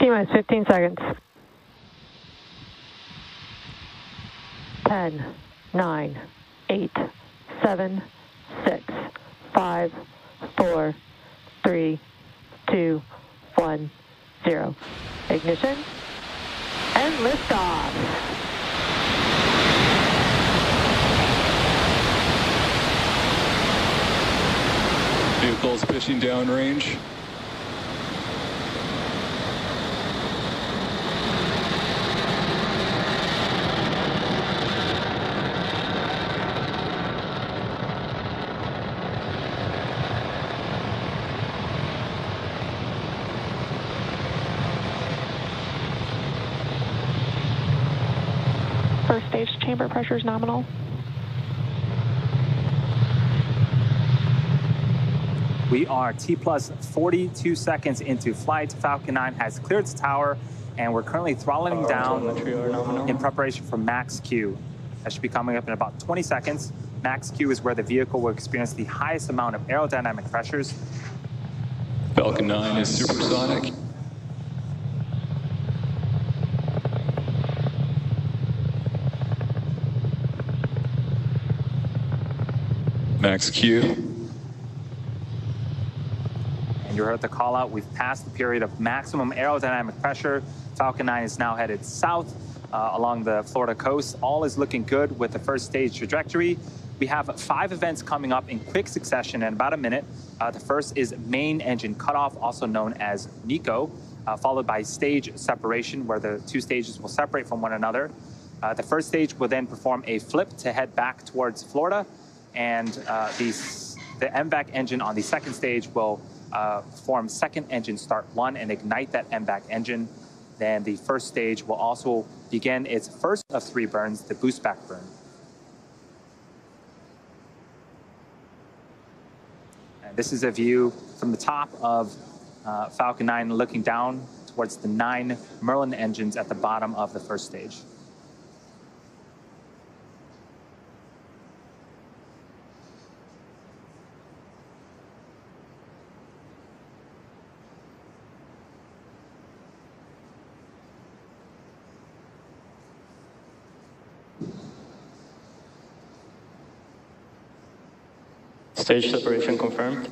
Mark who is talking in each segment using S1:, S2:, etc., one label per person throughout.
S1: T-minus 15 seconds. 10, 9, 8, 7, 6, 5, 4, 3, 2, 1, 0. Ignition and liftoff.
S2: Vehicles pitching downrange.
S3: First stage chamber pressure is nominal.
S4: We are T-plus 42 seconds into flight. Falcon 9 has cleared its tower, and we're currently throttling down in preparation for max Q. That should be coming up in about 20 seconds. Max Q is where the vehicle will experience the highest amount of aerodynamic pressures.
S2: Falcon 9 is supersonic. Max Q.
S4: You heard the call out. We've passed the period of maximum aerodynamic pressure. Falcon 9 is now headed south along the Florida coast. All is looking good with the first stage trajectory. We have 5 events coming up in quick succession in about a minute. The first is main engine cutoff, also known as MECO, followed by stage separation, where the 2 stages will separate from one another. The first stage will then perform a flip to head back towards Florida, and the MVAC engine on the second stage will form second engine start 1 and ignite that MVAC engine. Then the first stage will also begin its first of 3 burns, the boost back burn. And this is a view from the top of Falcon 9 looking down towards the 9 Merlin engines at the bottom of the first stage.
S5: Stage separation confirmed.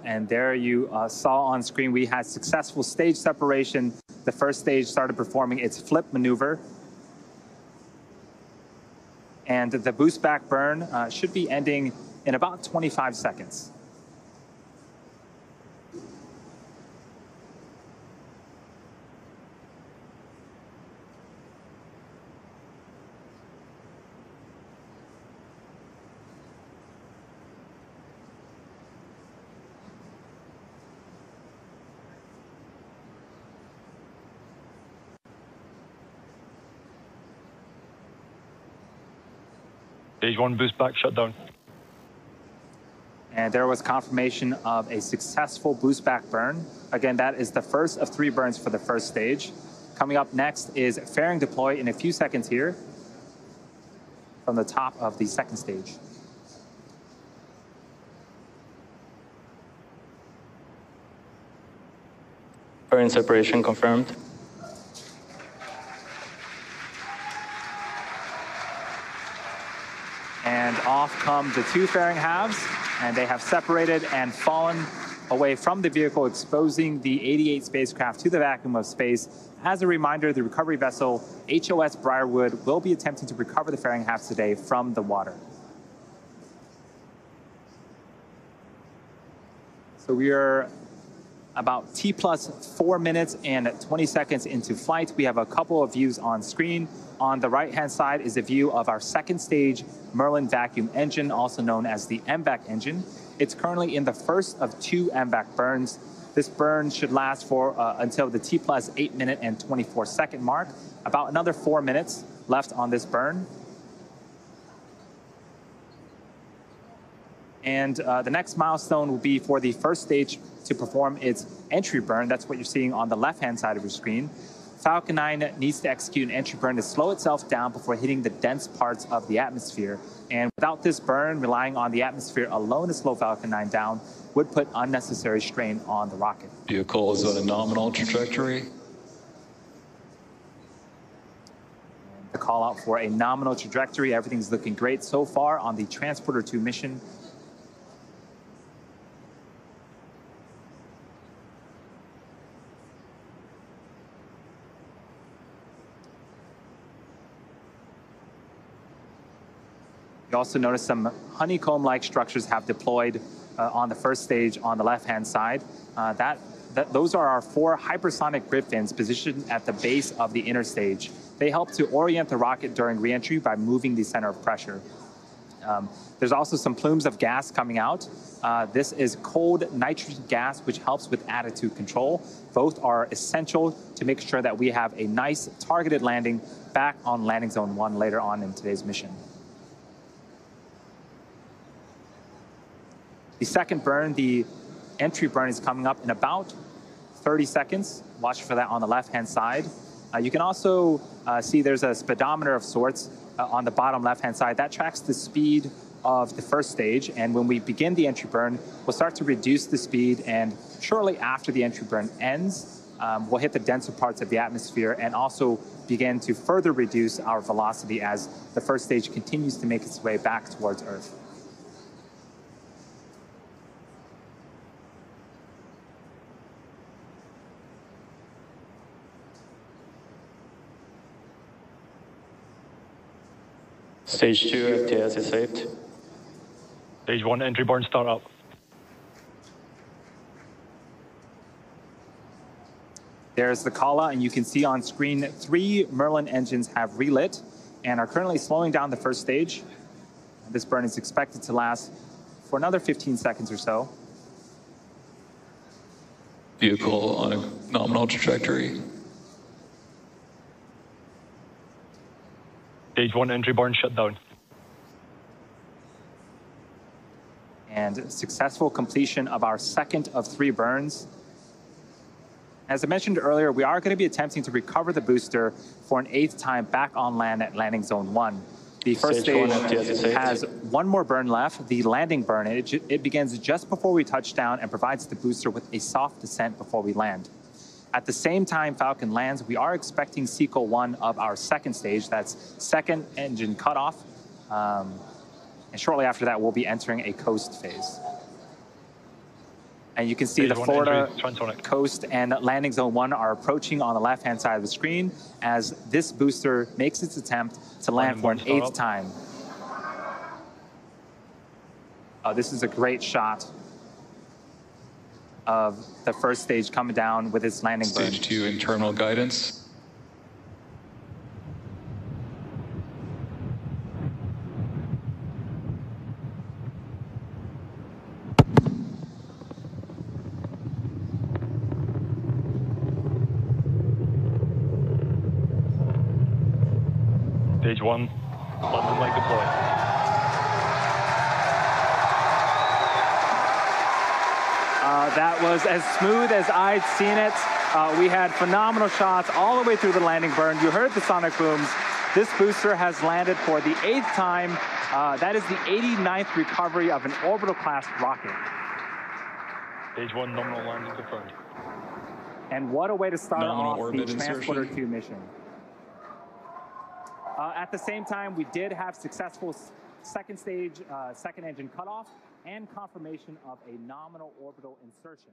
S4: And there you saw on screen, we had successful stage separation. The first stage started performing its flip maneuver. And the boost back burn should be ending in about 25 seconds.
S6: Stage 1 boost back shutdown.
S4: And there was confirmation of a successful boost back burn. Again, that is the first of 3 burns for the first stage. Coming up next is fairing deploy in a few seconds here from the top of the second stage.
S5: Fairing separation confirmed.
S4: And off come the 2 fairing halves, and they have separated and fallen away from the vehicle, exposing the 88 spacecraft to the vacuum of space. As a reminder, the recovery vessel HOS Briarwood will be attempting to recover the fairing halves today from the water. So we are about T plus 4 minutes and 20 seconds into flight. We have a couple of views on screen. On the right-hand side is a view of our second stage Merlin vacuum engine, also known as the MVAC engine. It's currently in the first of 2 MVAC burns. This burn should last for until the T plus 8 minute and 24 second mark. About another 4 minutes left on this burn. And the next milestone will be for the first stage to perform its entry burn. That's what you're seeing on the left-hand side of your screen. Falcon 9 needs to execute an entry burn to slow itself down before hitting the dense parts of the atmosphere. And without this burn, relying on the atmosphere alone to slow Falcon 9 down would put unnecessary strain on the rocket.
S2: Vehicle is on a nominal trajectory.
S4: The call out for a nominal trajectory. Everything's looking great so far on the Transporter 2 mission. You also notice some honeycomb-like structures have deployed on the first stage on the left-hand side. Those are our 4 hypersonic grid fins positioned at the base of the inner stage. They help to orient the rocket during reentry by moving the center of pressure. There's also some plumes of gas coming out. This is cold nitrogen gas, which helps with attitude control. Both are essential to make sure that we have a nice targeted landing back on landing zone 1 later on in today's mission. The second burn, the entry burn, is coming up in about 30 seconds. Watch for that on the left-hand side. You can also see there's a speedometer of sorts on the bottom left-hand side. That tracks the speed of the first stage. And when we begin the entry burn, we'll start to reduce the speed. And shortly after the entry burn ends, we'll hit the denser parts of the atmosphere and also begin to further reduce our velocity as the first stage continues to make its way back towards Earth.
S5: Stage 2 FTS is saved.
S6: Stage 1 entry burn startup.
S4: There's the call out, and you can see on screen 3 Merlin engines have relit and are currently slowing down the first stage. This burn is expected to last for another 15 seconds or so.
S2: Vehicle on a nominal trajectory.
S6: Stage 1 entry burn shut down.
S4: And successful completion of our second of 3 burns. As I mentioned earlier, we are going to be attempting to recover the booster for an 8th time back on land at landing zone 1. The first stage has 1 more burn left, the landing burn. It begins just before we touch down and provides the booster with a soft descent before we land. At the same time Falcon lands, we are expecting Sequel 1 of our second stage. That's second engine cutoff. And shortly after that, we'll be entering a coast phase. And you can see the Florida coast and landing zone 1 are approaching on the left-hand side of the screen as this booster makes its attempt to land for an 8th time. This is a great shot of the first stage coming down with its landing burn.
S2: Stage 2 internal guidance.
S6: Stage 1, landing leg deployed.
S4: That was as smooth as I'd seen it. We had phenomenal shots all the way through the landing burn. You heard the sonic booms. This booster has landed for the 8th time. That is the 89th recovery of an orbital class rocket.
S6: Stage 1 nominal landing confirmed.
S4: And what a way to start
S2: Nominal
S4: off the
S2: orbit
S4: Transporter
S2: insertion.
S4: 2 mission. At the same time, we did have successful second stage, second engine cutoff and confirmation of a nominal orbital insertion.